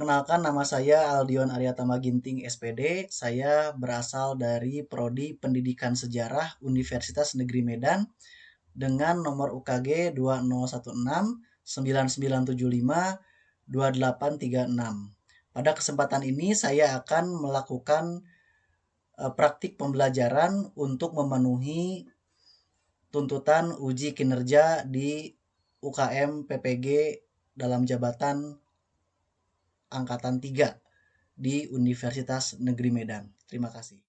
Perkenalkan, nama saya Aldion Aryatama Ginting SPD. Saya berasal dari Prodi Pendidikan Sejarah Universitas Negeri Medan dengan nomor UKG 2016-9975-2836. Pada kesempatan ini saya akan melakukan praktik pembelajaran untuk memenuhi tuntutan uji kinerja di UKM PPG dalam jabatan Angkatan 3 di Universitas Negeri Medan. Terima kasih.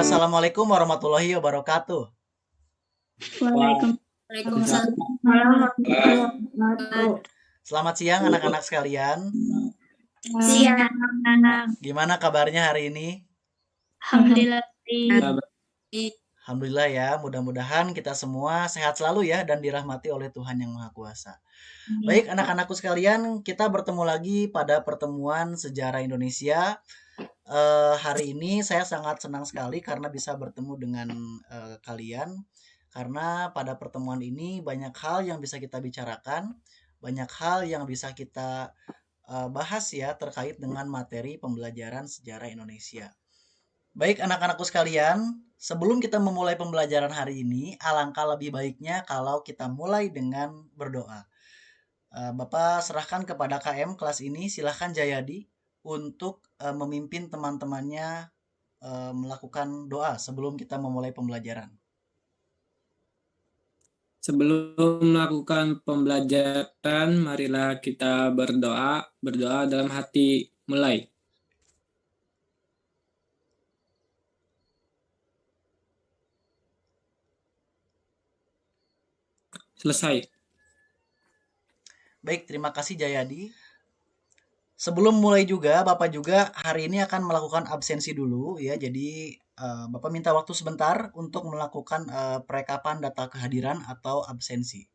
Assalamualaikum warahmatullahi wabarakatuh. Waalaikumsalam. Selamat siang anak-anak sekalian. Siang. Gimana kabarnya hari ini? Alhamdulillah. Alhamdulillah ya, mudah-mudahan kita semua sehat selalu ya dan dirahmati oleh Tuhan Yang Maha Kuasa. Baik anak-anakku sekalian, kita bertemu lagi pada pertemuan Sejarah Indonesia. Hari ini saya sangat senang sekali karena bisa bertemu dengan kalian. Karena pada pertemuan ini banyak hal yang bisa kita bicarakan, banyak hal yang bisa kita bahas ya terkait dengan materi pembelajaran sejarah Indonesia. Baik anak-anakku sekalian, sebelum kita memulai pembelajaran hari ini, alangkah lebih baiknya kalau kita mulai dengan berdoa. Bapak serahkan kepada KM kelas ini, silahkan Jayadi untuk memimpin teman-temannya melakukan doa sebelum kita memulai pembelajaran. Sebelum melakukan pembelajaran, marilah kita berdoa dalam hati mulai. Selesai. Baik, terima kasih Jayadi. Sebelum mulai juga, Bapak juga hari ini akan melakukan absensi dulu ya. Jadi Bapak minta waktu sebentar untuk melakukan perekapan data kehadiran atau absensi.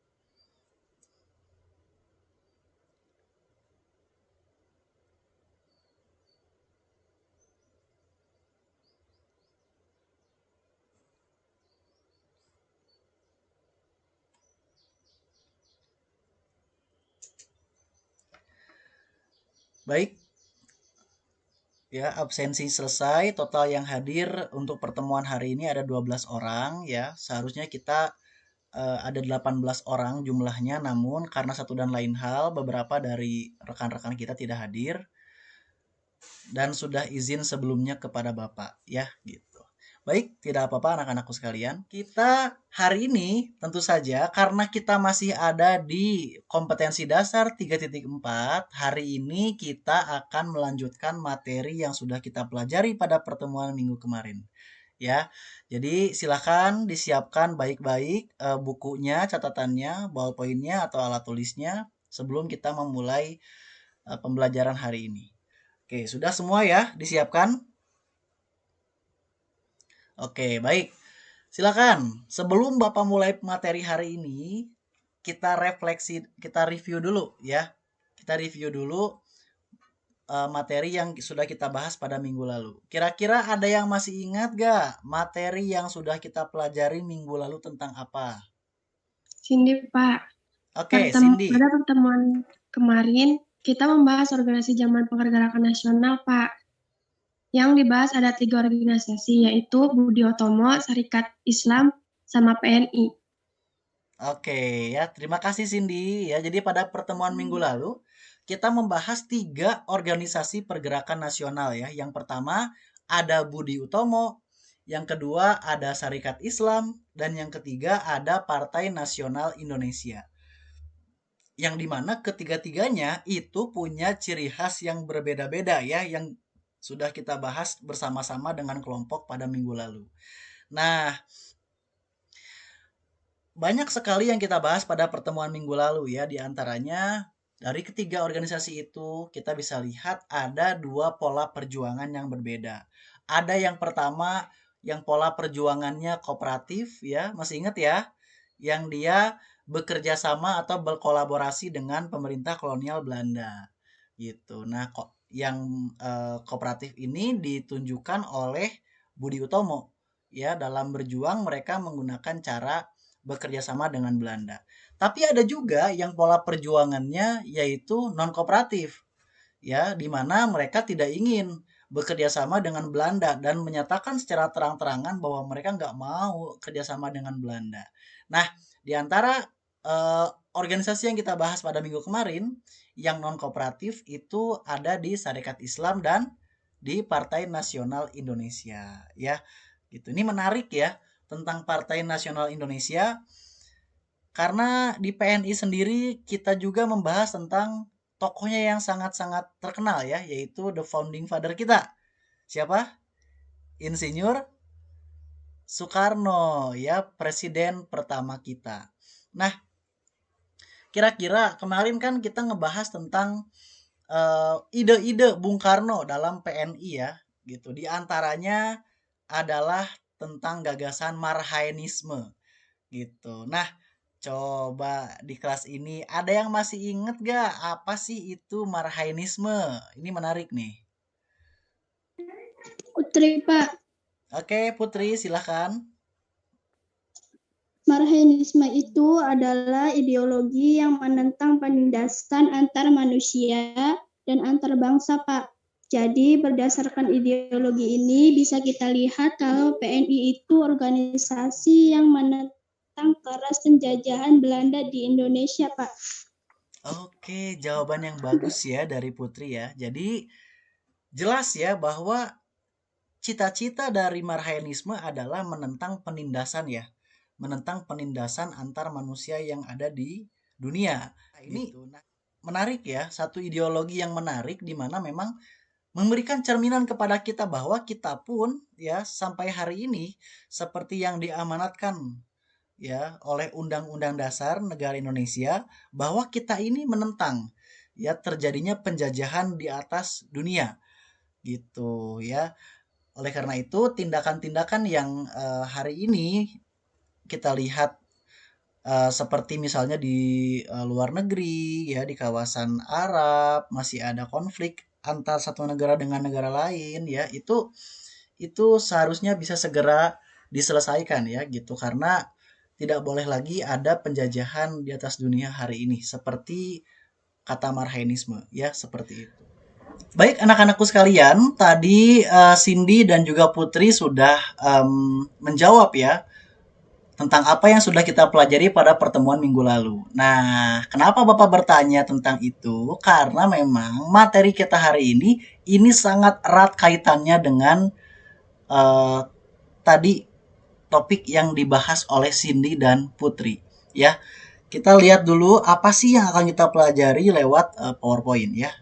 Baik, ya absensi selesai, total yang hadir untuk pertemuan hari ini ada 12 orang ya. Seharusnya kita ada 18 orang jumlahnya, namun karena satu dan lain hal beberapa dari rekan-rekan kita tidak hadir dan sudah izin sebelumnya kepada Bapak ya gitu. Baik, tidak apa-apa anak-anakku sekalian. Kita hari ini tentu saja karena kita masih ada di kompetensi dasar 3.4, hari ini kita akan melanjutkan materi yang sudah kita pelajari pada pertemuan minggu kemarin. Ya, jadi silakan disiapkan baik-baik bukunya, catatannya, ballpointnya atau alat tulisnya sebelum kita memulai pembelajaran hari ini. Oke, sudah semua ya disiapkan? Oke, baik. Silakan. Sebelum Bapak mulai materi hari ini, kita refleksi, kita review dulu ya. Kita review dulu materi yang sudah kita bahas pada minggu lalu. Kira-kira ada yang masih ingat gak materi yang sudah kita pelajari minggu lalu tentang apa? Cindy, Pak. Oke, Cindy. Pada pertemuan kemarin, kita membahas organisasi Zaman Pergerakan Nasional, Pak. Yang dibahas ada 3 organisasi, yaitu Budi Utomo, Serikat Islam, sama PNI. Oke ya, terima kasih Cindy ya. Jadi pada pertemuan minggu lalu kita membahas 3 organisasi pergerakan nasional ya. Yang pertama ada Budi Utomo, yang kedua ada Serikat Islam, dan yang ketiga ada Partai Nasional Indonesia. Yang dimana ketiga-tiganya itu punya ciri khas yang berbeda-beda ya, yang sudah kita bahas bersama-sama dengan kelompok pada minggu lalu. Nah, banyak sekali yang kita bahas pada pertemuan minggu lalu ya, diantaranya dari ketiga organisasi itu kita bisa lihat ada 2 pola perjuangan yang berbeda. Ada yang pertama yang pola perjuangannya kooperatif ya, masih ingat ya? Yang dia bekerja sama atau berkolaborasi dengan pemerintah kolonial Belanda gitu. Nah, kok yang kooperatif ini ditunjukkan oleh Budi Utomo ya, dalam berjuang mereka menggunakan cara bekerja sama dengan Belanda. Tapi ada juga yang pola perjuangannya yaitu non kooperatif, ya, di mana mereka tidak ingin bekerja sama dengan Belanda dan menyatakan secara terang-terangan bahwa mereka nggak mau kerjasama dengan Belanda. Nah, di antara organisasi yang kita bahas pada minggu kemarin, yang non kooperatif itu ada di Sarekat Islam dan di Partai Nasional Indonesia, ya. Gitu. Ini menarik ya tentang Partai Nasional Indonesia karena di PNI sendiri kita juga membahas tentang tokohnya yang sangat-sangat terkenal ya, yaitu the founding father kita. Siapa? Insinyur Soekarno ya, presiden pertama kita. Nah, kira-kira kemarin kan kita ngebahas tentang ide-ide Bung Karno dalam PNI ya, gitu. Di antaranya adalah tentang gagasan Marhainisme gitu. Nah, coba di kelas ini ada yang masih inget gak apa sih itu Marhainisme? Ini menarik nih. Putri, Pak. Oke, Putri, silahkan. Marxisme itu adalah ideologi yang menentang penindasan antar manusia dan antar bangsa, Pak. Jadi berdasarkan ideologi ini bisa kita lihat kalau PNI itu organisasi yang menentang keras penjajahan Belanda di Indonesia, Pak. Oke, jawaban yang bagus ya dari Putri ya. Jadi jelas ya bahwa cita-cita dari Marhainisme adalah menentang penindasan ya. Menentang penindasan antar manusia yang ada di dunia. Nah, ini menarik ya, satu ideologi yang menarik di mana memang memberikan cerminan kepada kita bahwa kita pun ya sampai hari ini seperti yang diamanatkan ya oleh Undang-Undang Dasar Negara Indonesia bahwa kita ini menentang ya terjadinya penjajahan di atas dunia gitu ya. Oleh karena itu tindakan-tindakan yang hari ini kita lihat seperti misalnya di luar negeri ya di kawasan Arab masih ada konflik antar satu negara dengan negara lain ya itu seharusnya bisa segera diselesaikan ya gitu karena tidak boleh lagi ada penjajahan di atas dunia hari ini seperti kata Marhainisme ya seperti itu. Baik anak-anakku sekalian, tadi Cindy dan juga Putri sudah menjawab ya tentang apa yang sudah kita pelajari pada pertemuan minggu lalu. Nah, kenapa Bapak bertanya tentang itu? Karena memang materi kita hari ini sangat erat kaitannya dengan eh, tadi topik yang dibahas oleh Cindy dan Putri. Ya, kita lihat dulu apa sih yang akan kita pelajari lewat PowerPoint ya.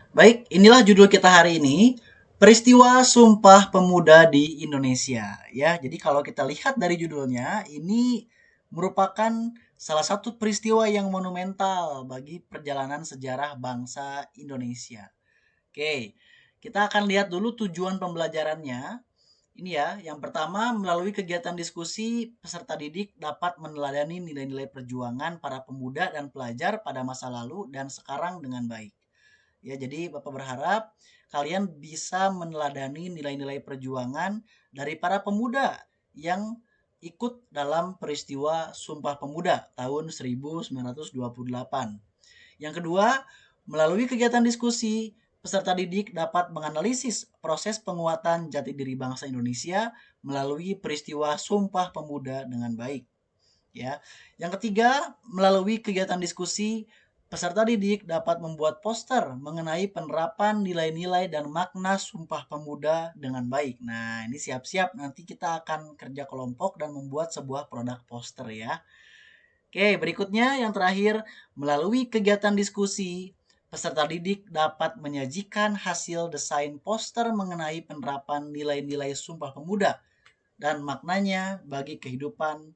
Baik, inilah judul kita hari ini. Peristiwa Sumpah Pemuda di Indonesia. Ya, jadi kalau kita lihat dari judulnya, ini merupakan salah satu peristiwa yang monumental bagi perjalanan sejarah bangsa Indonesia. Oke, kita akan lihat dulu tujuan pembelajarannya. Ini ya, yang pertama melalui kegiatan diskusi, peserta didik dapat meneladani nilai-nilai perjuangan para pemuda dan pelajar pada masa lalu dan sekarang dengan baik. Ya, jadi Bapak berharap kalian bisa meneladani nilai-nilai perjuangan dari para pemuda yang ikut dalam peristiwa Sumpah Pemuda tahun 1928. Yang kedua, melalui kegiatan diskusi, peserta didik dapat menganalisis proses penguatan jati diri bangsa Indonesia melalui peristiwa Sumpah Pemuda dengan baik. Ya. Yang ketiga, melalui kegiatan diskusi, peserta didik dapat membuat poster mengenai penerapan nilai-nilai dan makna Sumpah Pemuda dengan baik. Nah, ini siap-siap nanti kita akan kerja kelompok dan membuat sebuah produk poster ya. Oke, berikutnya yang terakhir, melalui kegiatan diskusi, peserta didik dapat menyajikan hasil desain poster mengenai penerapan nilai-nilai Sumpah Pemuda dan maknanya bagi kehidupan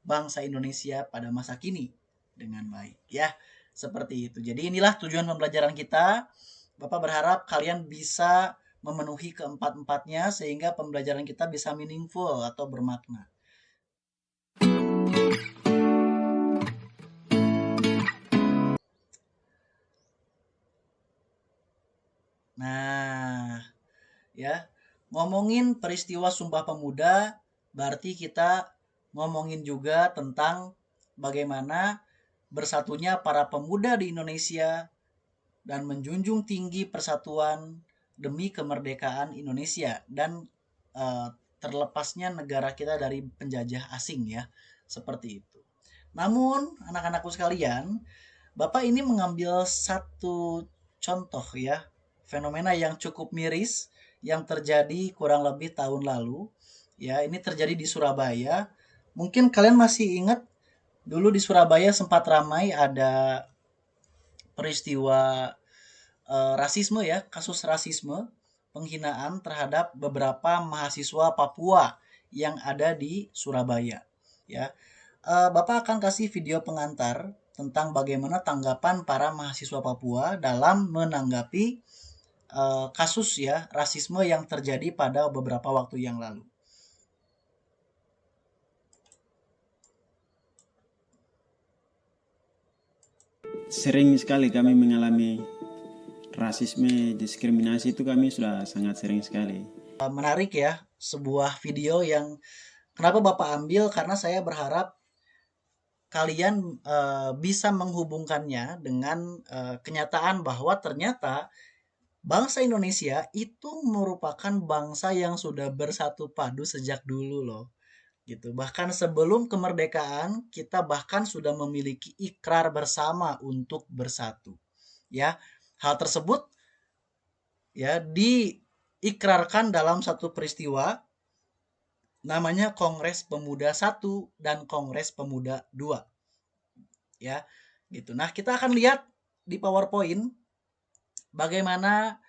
bangsa Indonesia pada masa kini dengan baik ya. Seperti itu. Jadi inilah tujuan pembelajaran kita. Bapak berharap kalian bisa memenuhi keempat-empatnya sehingga pembelajaran kita bisa meaningful atau bermakna. Nah, ya, ngomongin peristiwa Sumpah Pemuda berarti kita ngomongin juga tentang bagaimana bersatunya para pemuda di Indonesia dan menjunjung tinggi persatuan demi kemerdekaan Indonesia dan terlepasnya negara kita dari penjajah asing ya, seperti itu. Namun anak-anakku sekalian, Bapak ini mengambil satu contoh ya, fenomena yang cukup miris yang terjadi kurang lebih tahun lalu. Ya, ini terjadi di Surabaya. Mungkin kalian masih ingat dulu di Surabaya sempat ramai ada peristiwa rasisme ya, kasus rasisme, penghinaan terhadap beberapa mahasiswa Papua yang ada di Surabaya. Ya, Bapak akan kasih video pengantar tentang bagaimana tanggapan para mahasiswa Papua dalam menanggapi kasus ya rasisme yang terjadi pada beberapa waktu yang lalu. Sering sekali kami mengalami rasisme, diskriminasi itu kami sudah sangat sering sekali. Menarik ya, sebuah video yang kenapa Bapak ambil karena saya berharap kalian bisa menghubungkannya dengan kenyataan bahwa ternyata bangsa Indonesia itu merupakan bangsa yang sudah bersatu padu sejak dulu loh. Gitu. Bahkan sebelum kemerdekaan kita bahkan sudah memiliki ikrar bersama untuk bersatu. Ya, hal tersebut ya diikrarkan dalam satu peristiwa namanya Kongres Pemuda 1 dan Kongres Pemuda 2. Ya, gitu. Nah, kita akan lihat di PowerPoint bagaimana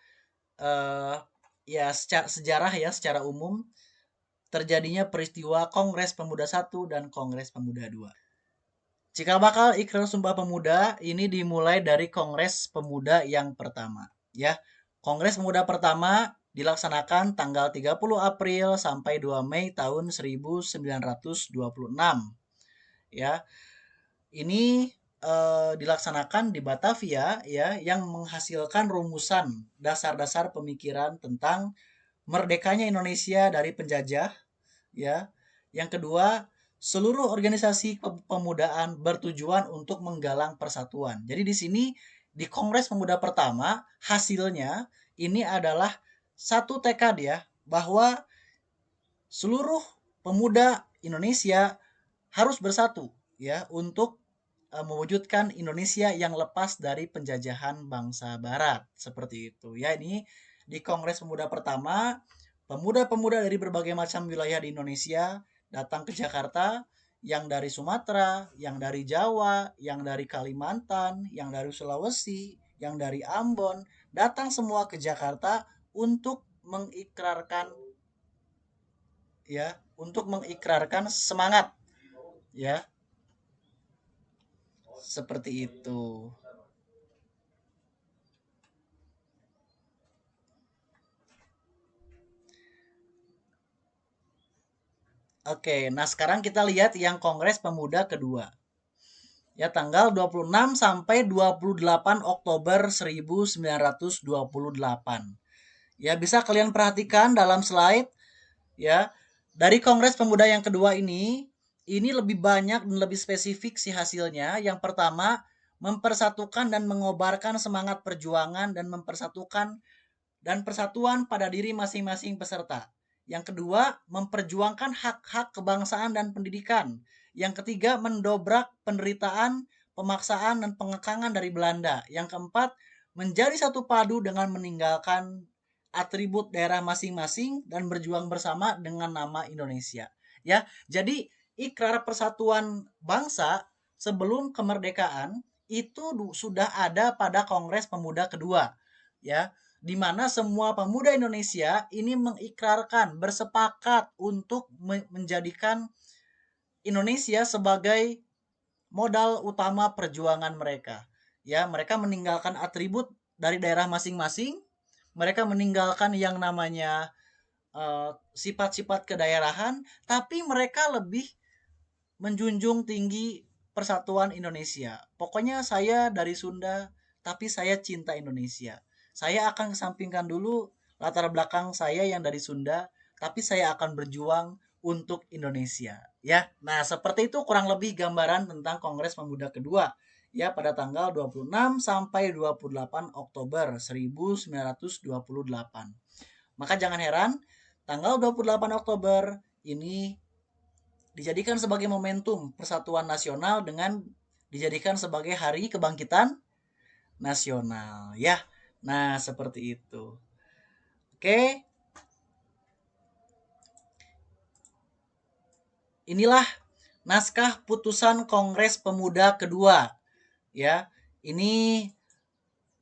ya sejarah ya secara umum terjadinya peristiwa Kongres Pemuda 1 dan Kongres Pemuda 2. Cikal bakal Ikrar Sumpah Pemuda ini dimulai dari Kongres Pemuda yang pertama, ya. Kongres Pemuda pertama dilaksanakan tanggal 30 April sampai 2 Mei tahun 1926. Ya. Ini dilaksanakan di Batavia ya yang menghasilkan rumusan dasar-dasar pemikiran tentang merdekanya Indonesia dari penjajah ya. Yang kedua, seluruh organisasi kepemudaan bertujuan untuk menggalang persatuan. Jadi di sini di Kongres Pemuda pertama hasilnya ini adalah satu tekad ya bahwa seluruh pemuda Indonesia harus bersatu ya untuk mewujudkan Indonesia yang lepas dari penjajahan bangsa barat seperti itu ya. Ini di Kongres Pemuda pertama pemuda-pemuda dari berbagai macam wilayah di Indonesia datang ke Jakarta, yang dari Sumatera, yang dari Jawa, yang dari Kalimantan, yang dari Sulawesi, yang dari Ambon, datang semua ke Jakarta untuk mengikrarkan ya, untuk mengikrarkan semangat ya. Seperti itu. Oke, nah sekarang kita lihat yang Kongres Pemuda kedua. Ya, tanggal 26 sampai 28 Oktober 1928. Ya, bisa kalian perhatikan dalam slide ya. Dari Kongres Pemuda yang kedua ini lebih banyak dan lebih spesifik sih hasilnya. Yang pertama, mempersatukan dan mengobarkan semangat perjuangan dan mempersatukan dan persatuan pada diri masing-masing peserta. Yang kedua, memperjuangkan hak-hak kebangsaan dan pendidikan. Yang ketiga, mendobrak penderitaan, pemaksaan, dan pengekangan dari Belanda. Yang keempat, menjadi satu padu dengan meninggalkan atribut daerah masing-masing dan berjuang bersama dengan nama Indonesia. Ya, jadi ikrar persatuan bangsa sebelum kemerdekaan itu sudah ada pada Kongres Pemuda kedua. Ya, di mana semua pemuda Indonesia ini mengikrarkan, bersepakat untuk menjadikan Indonesia sebagai modal utama perjuangan mereka. Ya, mereka meninggalkan atribut dari daerah masing-masing, mereka meninggalkan yang namanya sifat-sifat kedaerahan, tapi mereka lebih menjunjung tinggi persatuan Indonesia. Pokoknya saya dari Sunda, tapi saya cinta Indonesia. Saya akan kesampingkan dulu latar belakang saya yang dari Sunda, tapi saya akan berjuang untuk Indonesia. Ya, nah seperti itu kurang lebih gambaran tentang Kongres Pemuda kedua ya pada tanggal 26 sampai 28 Oktober 1928. Maka jangan heran tanggal 28 Oktober ini dijadikan sebagai momentum persatuan nasional dengan dijadikan sebagai hari kebangkitan nasional ya. Nah, seperti itu. Oke. Inilah naskah putusan Kongres Pemuda kedua. Ya, ini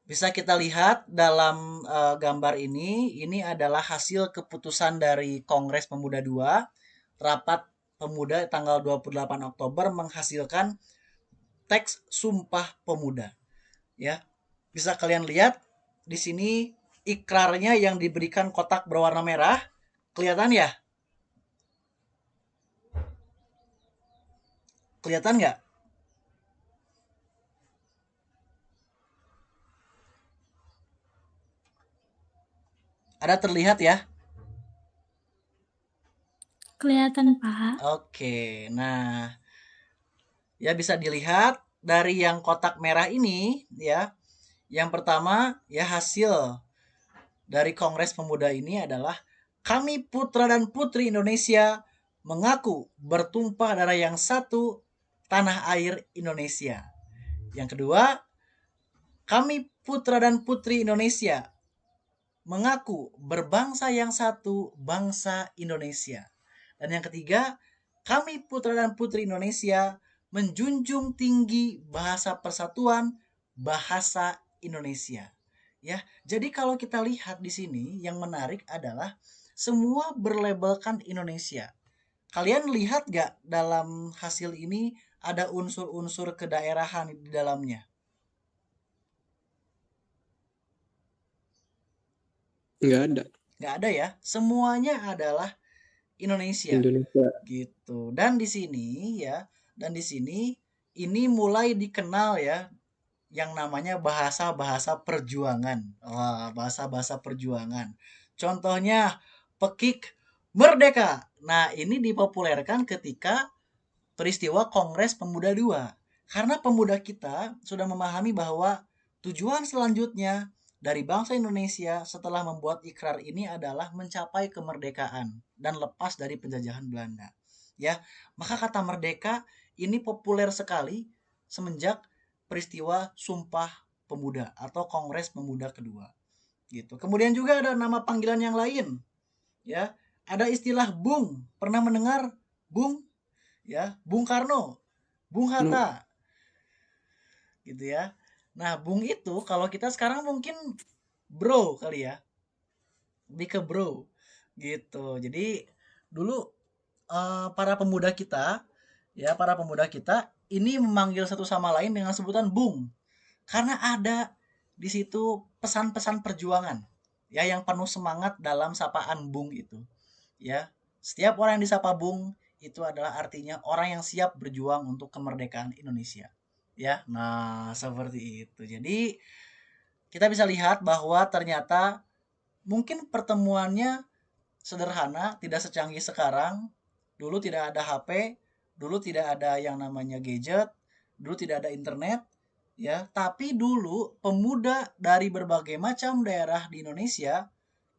bisa kita lihat dalam gambar ini. Ini adalah hasil keputusan dari Kongres Pemuda 2. Rapat Pemuda tanggal 28 Oktober menghasilkan teks Sumpah Pemuda. Ya, bisa kalian lihat di sini ikrarnya yang diberikan kotak berwarna merah. Kelihatan ya? Kelihatan nggak? Ada terlihat ya? Kelihatan, Pak. Oke, nah ya bisa dilihat dari yang kotak merah ini ya. Yang pertama ya hasil dari Kongres Pemuda ini adalah kami putra dan putri Indonesia mengaku bertumpah darah yang satu tanah air Indonesia. Yang kedua, kami putra dan putri Indonesia mengaku berbangsa yang satu bangsa Indonesia. Dan yang ketiga, kami putra dan putri Indonesia menjunjung tinggi bahasa persatuan, bahasa Indonesia. Ya, jadi kalau kita lihat di sini yang menarik adalah semua berlabelkan Indonesia. Kalian lihat gak dalam hasil ini ada unsur-unsur kedaerahan di dalamnya? Nggak ada. Nggak ada ya. Semuanya adalah Indonesia. Indonesia. Gitu. Dan di sini ini mulai dikenal ya yang namanya bahasa-bahasa perjuangan. Bahasa-bahasa perjuangan. Contohnya Pekik Merdeka. Nah, ini dipopulerkan ketika peristiwa Kongres Pemuda 2. Karena pemuda kita sudah memahami bahwa tujuan selanjutnya dari bangsa Indonesia setelah membuat ikrar ini adalah mencapai kemerdekaan dan lepas dari penjajahan Belanda. Ya, maka kata merdeka ini populer sekali semenjak peristiwa Sumpah Pemuda atau Kongres Pemuda kedua. Gitu. Kemudian juga ada nama panggilan yang lain. Ya, ada istilah Bung. Pernah mendengar Bung? Ya, Bung Karno, Bung Hatta. Gitu ya. Nah, Bung itu kalau kita sekarang mungkin bro kali ya. Lebih ke bro. Gitu. Jadi dulu para pemuda kita ini memanggil satu sama lain dengan sebutan Bung. Karena ada di situ pesan-pesan perjuangan ya yang penuh semangat dalam sapaan Bung itu. Ya. Setiap orang yang disapa Bung itu adalah artinya orang yang siap berjuang untuk kemerdekaan Indonesia. Ya, nah seperti itu. Jadi kita bisa lihat bahwa ternyata mungkin pertemuannya sederhana, tidak secanggih sekarang. Dulu tidak ada HP, dulu tidak ada yang namanya gadget, dulu tidak ada internet, ya. Tapi dulu pemuda dari berbagai macam daerah di Indonesia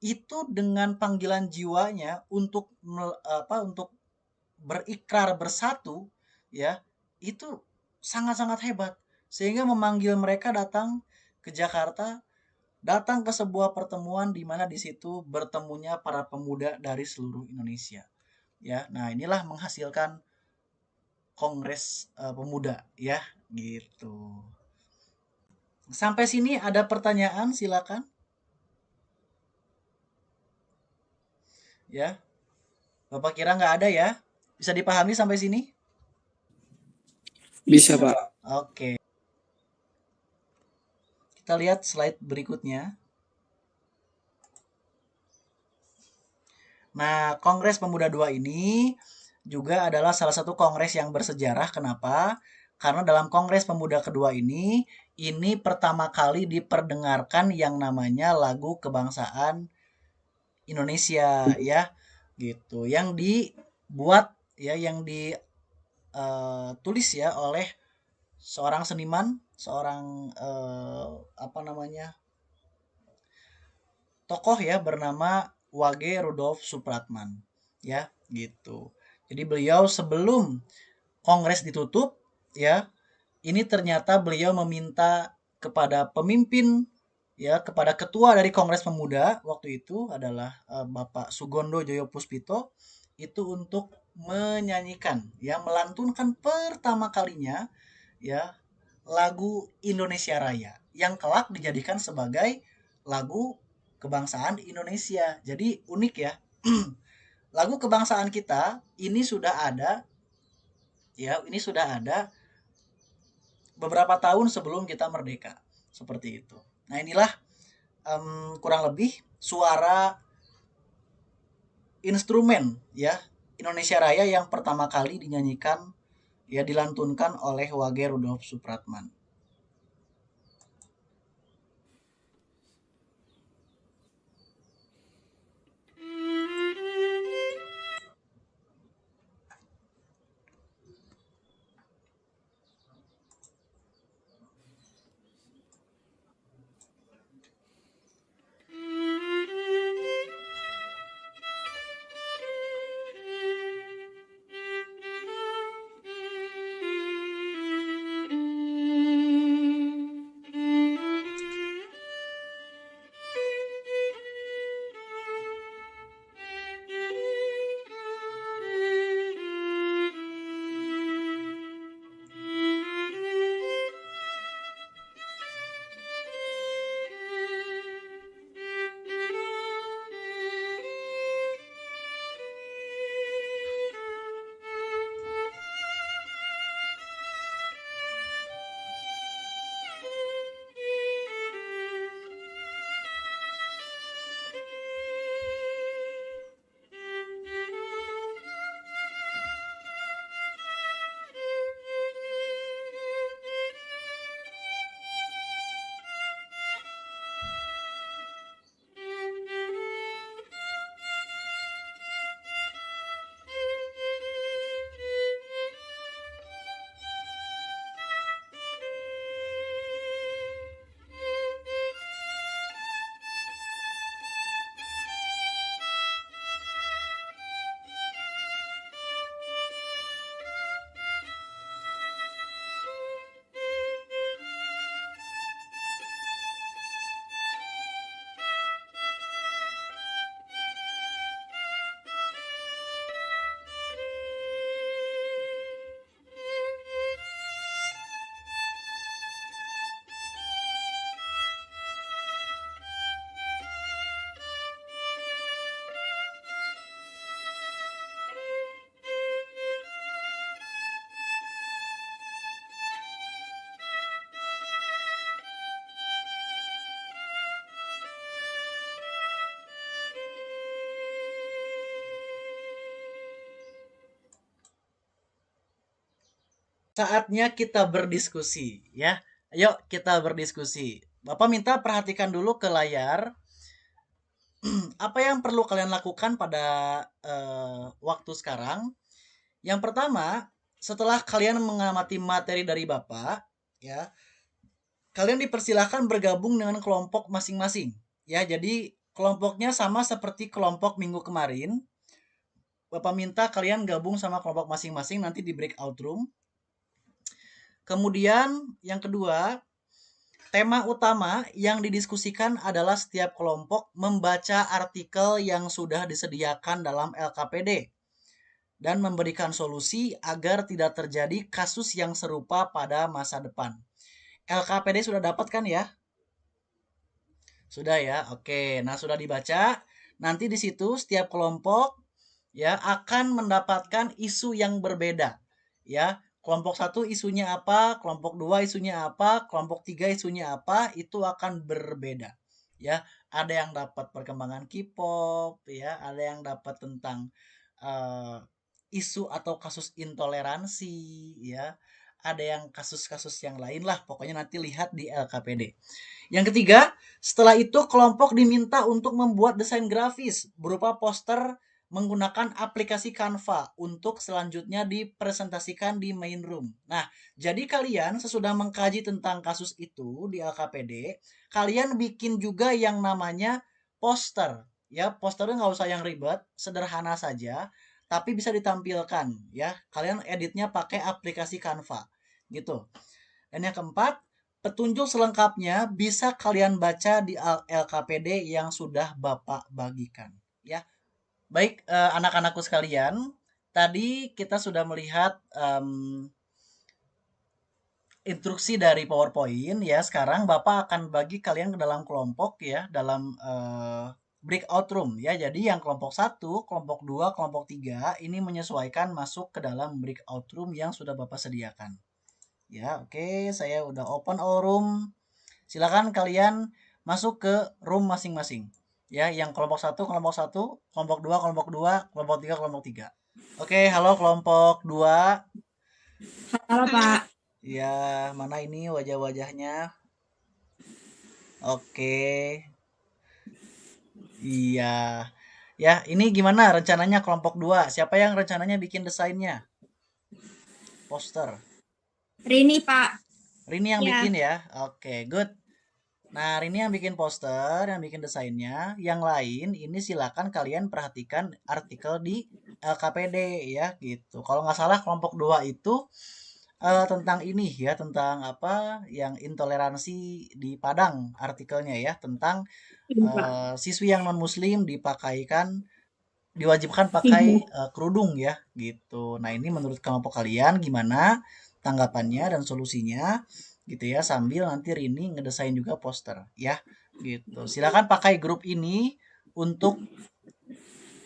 itu dengan panggilan jiwanya untuk berikrar bersatu ya itu sangat-sangat hebat sehingga memanggil mereka datang ke Jakarta, datang ke sebuah pertemuan di mana di situ bertemunya para pemuda dari seluruh Indonesia ya. Nah, inilah menghasilkan Kongres Pemuda ya gitu. Sampai sini ada pertanyaan, silakan. Ya. Bapak kira nggak ada ya? Bisa dipahami sampai sini? Bisa, Pak. Oke. Kita lihat slide berikutnya. Nah, Kongres Pemuda 2 ini juga adalah salah satu kongres yang bersejarah. Kenapa? Karena dalam Kongres Pemuda kedua ini pertama kali diperdengarkan yang namanya lagu kebangsaan Indonesia ya. Gitu. Yang dibuat ya, yang tulis ya oleh seorang seniman, seorang tokoh ya bernama Wage Rudolf Supratman ya gitu. Jadi beliau sebelum kongres ditutup ya, ini ternyata beliau meminta kepada pemimpin ya, kepada ketua dari Kongres Pemuda waktu itu adalah Bapak Sugondo Joyo Puspito itu untuk menyanyikan ya, melantunkan pertama kalinya ya lagu Indonesia Raya yang kelak dijadikan sebagai lagu kebangsaan Indonesia. Jadi unik ya. Lagu kebangsaan kita ini sudah ada ya, ini sudah ada beberapa tahun sebelum kita merdeka. Seperti itu. Nah, inilah kurang lebih suara instrumen ya Indonesia Raya yang pertama kali dinyanyikan ya dilantunkan oleh Wage Rudolf Supratman. Saatnya kita berdiskusi ya. Ayo kita berdiskusi. Bapak minta perhatikan dulu ke layar. Apa yang perlu kalian lakukan pada waktu sekarang? Yang pertama, setelah kalian mengamati materi dari Bapak, ya, kalian dipersilahkan bergabung dengan kelompok masing-masing. Ya, jadi kelompoknya sama seperti kelompok minggu kemarin. Bapak minta kalian gabung sama kelompok masing-masing nanti di breakout room. Kemudian yang kedua, tema utama yang didiskusikan adalah setiap kelompok membaca artikel yang sudah disediakan dalam LKPD dan memberikan solusi agar tidak terjadi kasus yang serupa pada masa depan. LKPD sudah dapat kan ya? Sudah ya? Oke. Nah, sudah dibaca. Nanti di situ setiap kelompok ya akan mendapatkan isu yang berbeda. Ya, kelompok 1 isunya apa, kelompok 2 isunya apa, kelompok 3 isunya apa, itu akan berbeda. Ya, ada yang dapat perkembangan K-pop, ya, ada yang dapat tentang isu atau kasus intoleransi, ya. Ada yang kasus-kasus yang lain lah, pokoknya nanti lihat di LKPD. Yang ketiga, setelah itu kelompok diminta untuk membuat desain grafis berupa poster menggunakan aplikasi Canva untuk selanjutnya dipresentasikan di main room. Nah, jadi kalian sesudah mengkaji tentang kasus itu di LKPD, kalian bikin juga yang namanya poster. Ya, posternya nggak usah yang ribet, sederhana saja, tapi bisa ditampilkan. Ya, kalian editnya pakai aplikasi Canva, gitu. Dan yang keempat, petunjuk selengkapnya bisa kalian baca di LKPD yang sudah Bapak bagikan. Ya, baik, anak-anakku sekalian, tadi kita sudah melihat instruksi dari PowerPoint ya. Sekarang Bapak akan bagi kalian ke dalam kelompok ya, dalam breakout room ya. Jadi yang kelompok 1, kelompok 2, kelompok 3 ini menyesuaikan masuk ke dalam breakout room yang sudah Bapak sediakan. Ya, oke, saya udah open all room. Silakan kalian masuk ke room masing-masing. Ya, yang kelompok 1, kelompok 1, kelompok 2, kelompok 2, kelompok 3, kelompok 3. Oke, halo kelompok 2. Halo Pak. Ya, mana ini wajah-wajahnya? Oke. Iya. Ya, ini gimana rencananya kelompok 2? Siapa yang rencananya bikin desainnya? Poster. Rini Pak. Rini yang Ya. bikin ya? Oke, good. Nah, Rini yang bikin poster, yang bikin desainnya. Yang lain, ini silakan kalian perhatikan artikel di LKPD ya, gitu. Kalau nggak salah kelompok 2 itu tentang ini ya, tentang apa yang intoleransi di Padang artikelnya ya, tentang siswi yang non-muslim diwajibkan pakai kerudung ya, gitu. Nah, ini menurut kelompok kalian gimana tanggapannya dan solusinya? Gitu ya, sambil nanti Rini ngedesain juga poster ya, gitu. Silakan pakai grup ini untuk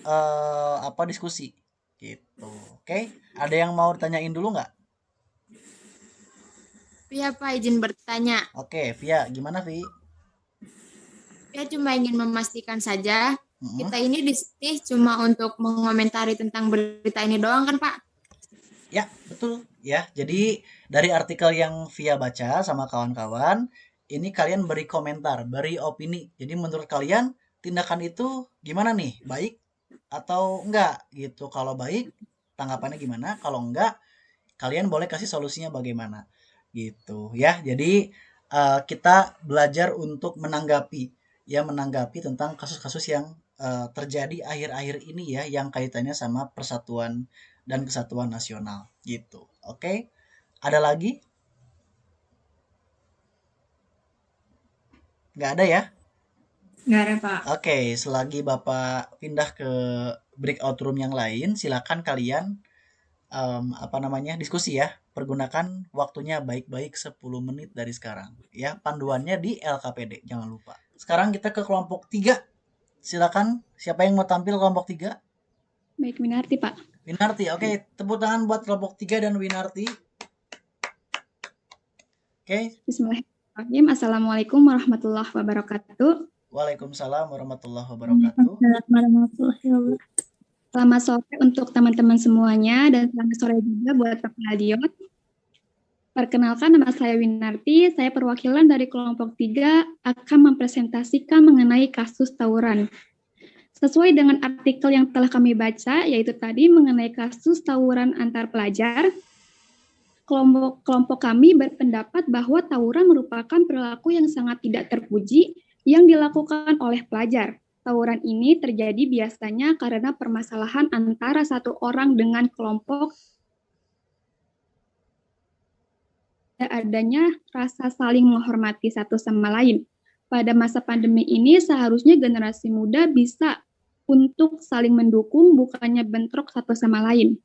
apa diskusi gitu. Oke, ada yang mau ditanyain dulu nggak? Ya Pak, izin bertanya. Oke, Via, gimana Vi? Saya cuma ingin memastikan saja, kita ini di sini cuma untuk mengomentari tentang berita ini doang kan Pak? Ya, betul ya. Jadi dari artikel yang Via baca sama kawan-kawan, ini kalian beri komentar, beri opini. Jadi menurut kalian tindakan itu gimana nih? Baik atau enggak gitu. Kalau baik, tanggapannya gimana? Kalau enggak, kalian boleh kasih solusinya bagaimana gitu ya. Jadi kita belajar untuk menanggapi tentang kasus-kasus yang terjadi akhir-akhir ini ya, yang kaitannya sama persatuan dan kesatuan nasional gitu. Oke, ada lagi? Nggak ada ya? Nggak ada Pak. Oke, selagi Bapak pindah ke breakout room yang lain, silakan kalian diskusi ya. Pergunakan waktunya baik-baik 10 menit dari sekarang. Ya, panduannya di LKPD, jangan lupa. Sekarang kita ke kelompok 3. Silakan, siapa yang mau tampil kelompok 3? Baik, Winarti, Pak. Winarti, oke. Tepuk tangan buat kelompok 3 dan Winarti. Oke. Bismillahirrahmanirrahim. Assalamualaikum warahmatullahi wabarakatuh. Waalaikumsalam warahmatullahi wabarakatuh. Selamat sore untuk teman-teman semuanya dan selamat sore juga buat Pak Adion. Perkenalkan, nama saya Winarti, saya perwakilan dari kelompok 3 akan mempresentasikan mengenai kasus tawuran. Sesuai dengan artikel yang telah kami baca, yaitu tadi mengenai kasus tawuran antar pelajar, kelompok kami berpendapat bahwa tawuran merupakan perilaku yang sangat tidak terpuji yang dilakukan oleh pelajar. Tawuran ini terjadi biasanya karena permasalahan antara satu orang dengan kelompok, adanya rasa saling menghormati satu sama lain. Pada masa pandemi ini seharusnya generasi muda bisa untuk saling mendukung, bukannya bentrok satu sama lain.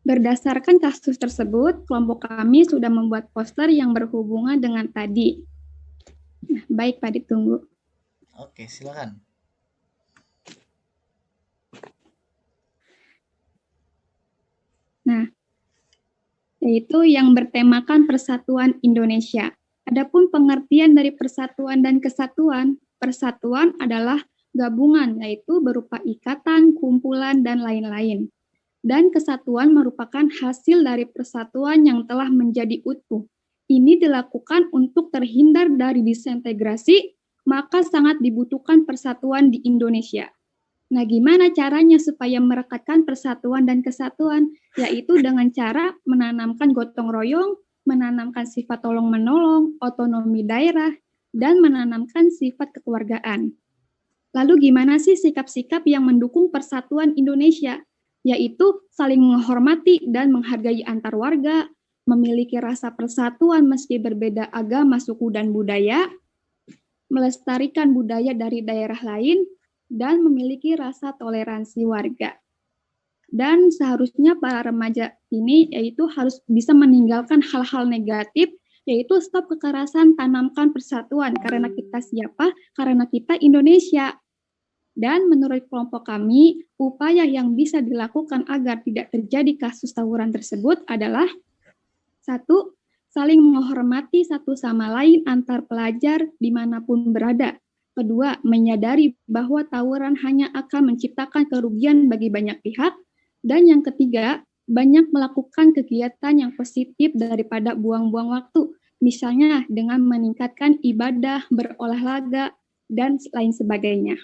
Berdasarkan kasus tersebut, kelompok kami sudah membuat poster yang berhubungan dengan tadi. Nah, baik Pak, ditunggu. Oke, silakan. Nah, yaitu yang bertemakan Persatuan Indonesia. Adapun pengertian dari persatuan dan kesatuan, persatuan adalah gabungan, yaitu berupa ikatan, kumpulan, dan lain-lain. Dan kesatuan merupakan hasil dari persatuan yang telah menjadi utuh. Ini dilakukan untuk terhindar dari disintegrasi, maka sangat dibutuhkan persatuan di Indonesia. Nah, gimana caranya supaya merekatkan persatuan dan kesatuan? Yaitu dengan cara menanamkan gotong royong, menanamkan sifat tolong-menolong, otonomi daerah, dan menanamkan sifat kekeluargaan. Lalu gimana sih sikap-sikap yang mendukung persatuan Indonesia? Yaitu saling menghormati dan menghargai antar warga, memiliki rasa persatuan meski berbeda agama, suku, dan budaya, melestarikan budaya dari daerah lain, dan memiliki rasa toleransi warga. Dan seharusnya para remaja ini yaitu harus bisa meninggalkan hal-hal negatif, yaitu stop kekerasan, tanamkan persatuan, karena kita siapa? Karena kita Indonesia. Dan menurut kelompok kami, upaya yang bisa dilakukan agar tidak terjadi kasus tawuran tersebut adalah 1. Saling menghormati satu sama lain antar pelajar dimanapun berada. 2. Menyadari bahwa tawuran hanya akan menciptakan kerugian bagi banyak pihak. Dan yang ketiga, banyak melakukan kegiatan yang positif daripada buang-buang waktu. Misalnya dengan meningkatkan ibadah, berolahraga, dan lain sebagainya.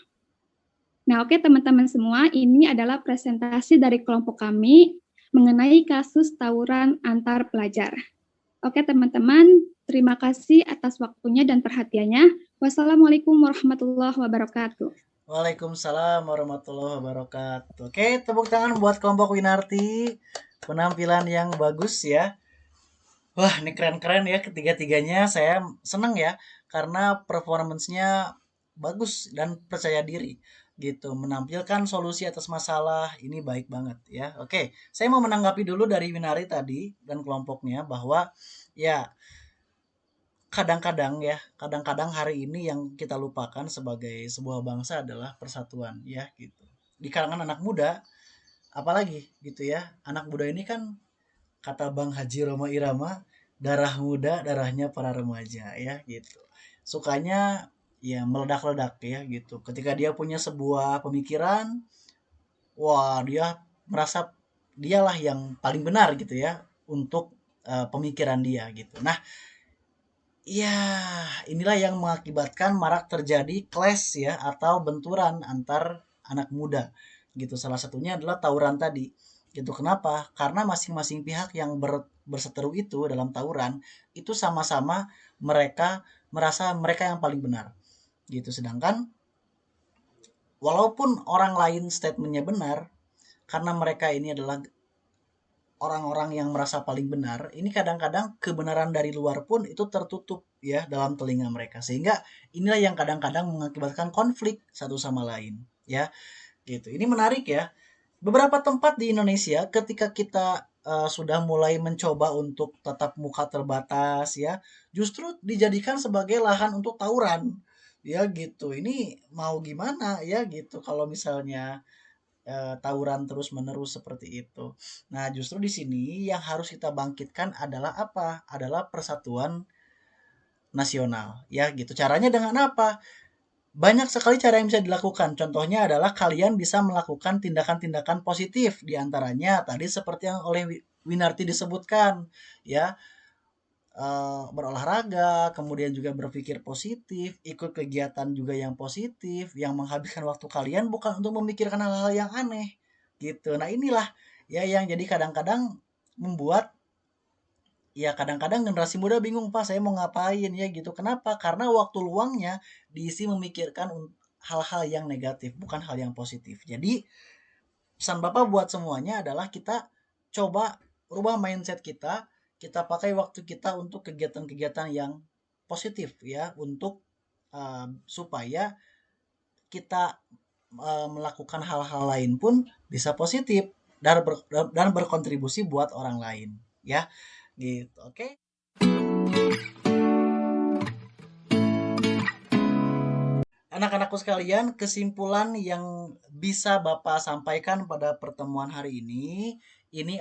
Nah, oke teman-teman semua, ini adalah presentasi dari kelompok kami mengenai kasus tawuran antar pelajar. Oke teman-teman, terima kasih atas waktunya dan perhatiannya. Wassalamualaikum warahmatullahi wabarakatuh. Waalaikumsalam warahmatullahi wabarakatuh. Oke, tepuk tangan buat kelompok Winarti. Penampilan yang bagus ya. Wah, ini keren-keren ya ketiga-tiganya. Saya seneng ya karena performance-nya bagus dan percaya diri gitu. Menampilkan solusi atas masalah ini baik banget ya. Oke, saya mau menanggapi dulu dari Winari tadi dan kelompoknya bahwa ya kadang-kadang hari ini yang kita lupakan sebagai sebuah bangsa adalah persatuan ya gitu. Di kalangan anak muda apalagi gitu ya. Anak muda ini kan kata Bang Haji Roma Irama, darah muda, darahnya para remaja ya gitu. Sukanya ya meledak-ledak ya gitu. Ketika dia punya sebuah pemikiran, wah dia merasa dialah yang paling benar gitu ya untuk pemikiran dia gitu. Nah, ya inilah yang mengakibatkan marak terjadi clash ya atau benturan antar anak muda gitu. Salah satunya adalah tawuran tadi gitu. Kenapa? Karena masing-masing pihak yang berseteru itu dalam tawuran itu sama-sama mereka merasa mereka yang paling benar gitu. Sedangkan walaupun orang lain statementnya benar, karena mereka ini adalah orang-orang yang merasa paling benar, ini kadang-kadang kebenaran dari luar pun itu tertutup ya dalam telinga mereka. Sehingga inilah yang kadang-kadang mengakibatkan konflik satu sama lain ya. Gitu. Ini menarik ya. Beberapa tempat di Indonesia ketika kita sudah mulai mencoba untuk tatap muka terbatas ya, justru dijadikan sebagai lahan untuk tawuran. Ya gitu. Ini mau gimana ya gitu kalau misalnya tawuran terus-menerus seperti itu. Nah, justru di sini yang harus kita bangkitkan adalah apa? Adalah persatuan nasional, ya gitu. Caranya dengan apa? Banyak sekali cara yang bisa dilakukan. Contohnya adalah kalian bisa melakukan tindakan-tindakan positif. Di antaranya tadi seperti yang oleh Winarti disebutkan, ya. Berolahraga, kemudian juga berpikir positif, ikut kegiatan juga yang positif, yang menghabiskan waktu kalian bukan untuk memikirkan hal-hal yang aneh, gitu. Nah inilah ya yang jadi kadang-kadang membuat ya kadang-kadang generasi muda bingung, Pak saya mau ngapain ya gitu. Kenapa? Karena waktu luangnya diisi memikirkan hal-hal yang negatif, bukan hal yang positif. Jadi pesan Bapak buat semuanya adalah kita coba rubah mindset kita pakai waktu kita untuk kegiatan-kegiatan yang positif ya, untuk supaya kita melakukan hal-hal lain pun bisa positif dan berkontribusi buat orang lain ya, gitu. Oke. Anak-anakku sekalian, kesimpulan yang bisa Bapak sampaikan pada pertemuan hari ini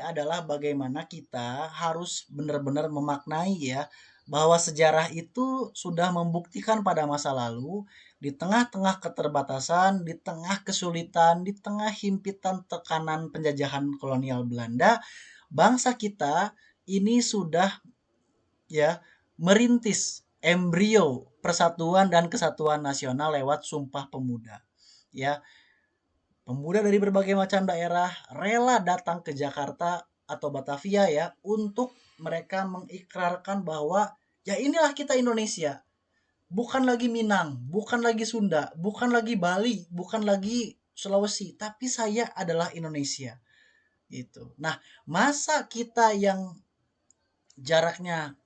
adalah bagaimana kita harus benar-benar memaknai ya, bahwa sejarah itu sudah membuktikan pada masa lalu, di tengah-tengah keterbatasan, di tengah kesulitan, di tengah himpitan tekanan penjajahan kolonial Belanda, bangsa kita ini sudah ya merintis embrio persatuan dan kesatuan nasional lewat Sumpah Pemuda. Ya. Pemuda dari berbagai macam daerah rela datang ke Jakarta atau Batavia ya untuk mereka mengikrarkan bahwa ya inilah kita Indonesia. Bukan lagi Minang, bukan lagi Sunda, bukan lagi Bali, bukan lagi Sulawesi, tapi saya adalah Indonesia. Gitu. Nah, masa kita yang jaraknya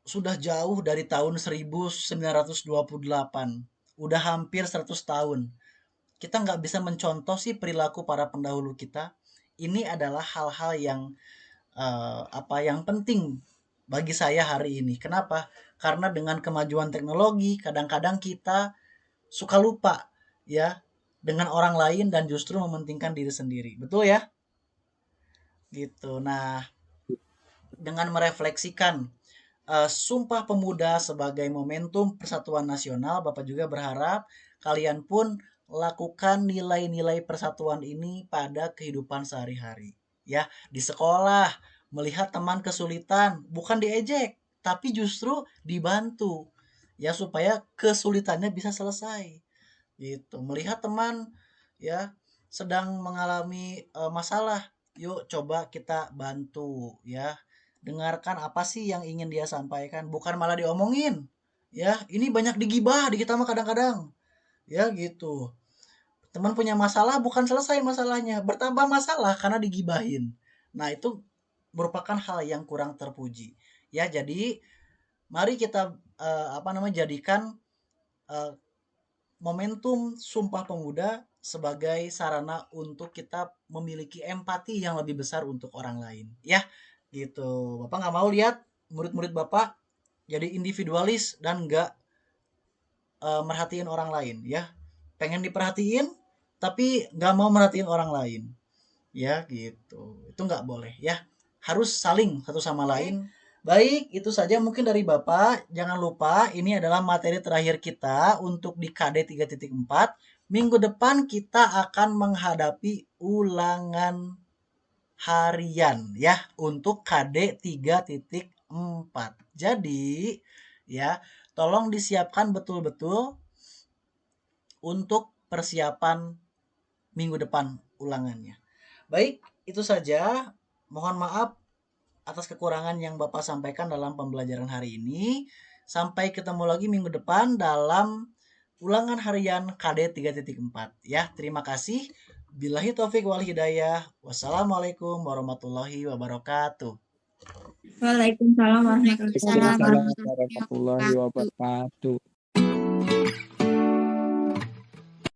sudah jauh dari tahun 1928, udah hampir 100 tahun. Kita nggak bisa mencontoh sih perilaku para pendahulu kita. Ini adalah hal-hal yang yang penting bagi saya hari ini. Kenapa? Karena dengan kemajuan teknologi, kadang-kadang kita suka lupa ya dengan orang lain dan justru mementingkan diri sendiri. Betul ya? Gitu. Nah, dengan merefleksikan Sumpah Pemuda sebagai momentum persatuan nasional, Bapak juga berharap kalian pun lakukan nilai-nilai persatuan ini pada kehidupan sehari-hari. Ya, di sekolah, melihat teman kesulitan, bukan diejek, tapi justru dibantu. Ya, supaya kesulitannya bisa selesai. Gitu. Melihat teman ya sedang mengalami masalah, yuk coba kita bantu ya. Dengarkan apa sih yang ingin dia sampaikan, bukan malah diomongin. Ya, ini banyak digibah di kita mah kadang-kadang. Ya gitu. Teman punya masalah bukan selesai masalahnya, bertambah masalah karena digibahin. Nah, itu merupakan hal yang kurang terpuji. Ya, jadi mari kita jadikan momentum Sumpah Pemuda sebagai sarana untuk kita memiliki empati yang lebih besar untuk orang lain. Ya, gitu. Bapak nggak mau lihat murid-murid Bapak jadi individualis dan nggak merhatiin orang lain. Ya, pengen diperhatiin tapi nggak mau merhatiin orang lain. Ya, gitu. Itu nggak boleh. Ya, harus saling satu sama lain. Baik, itu saja mungkin dari Bapak. Jangan lupa ini adalah materi terakhir kita untuk di KD 3.4. Minggu depan kita akan menghadapi ulangan harian ya untuk KD 3.4. Jadi ya, tolong disiapkan betul-betul untuk persiapan minggu depan ulangannya. Baik, itu saja. Mohon maaf atas kekurangan yang Bapak sampaikan dalam pembelajaran hari ini. Sampai ketemu lagi minggu depan dalam ulangan harian KD 3.4 ya. Terima kasih. Billahi taufik wal hidayah. Wassalamualaikum warahmatullahi wabarakatuh. Waalaikumsalam warahmatullahi Waalaikumsalam wabarakatuh. warahmatullahi wabarakatuh.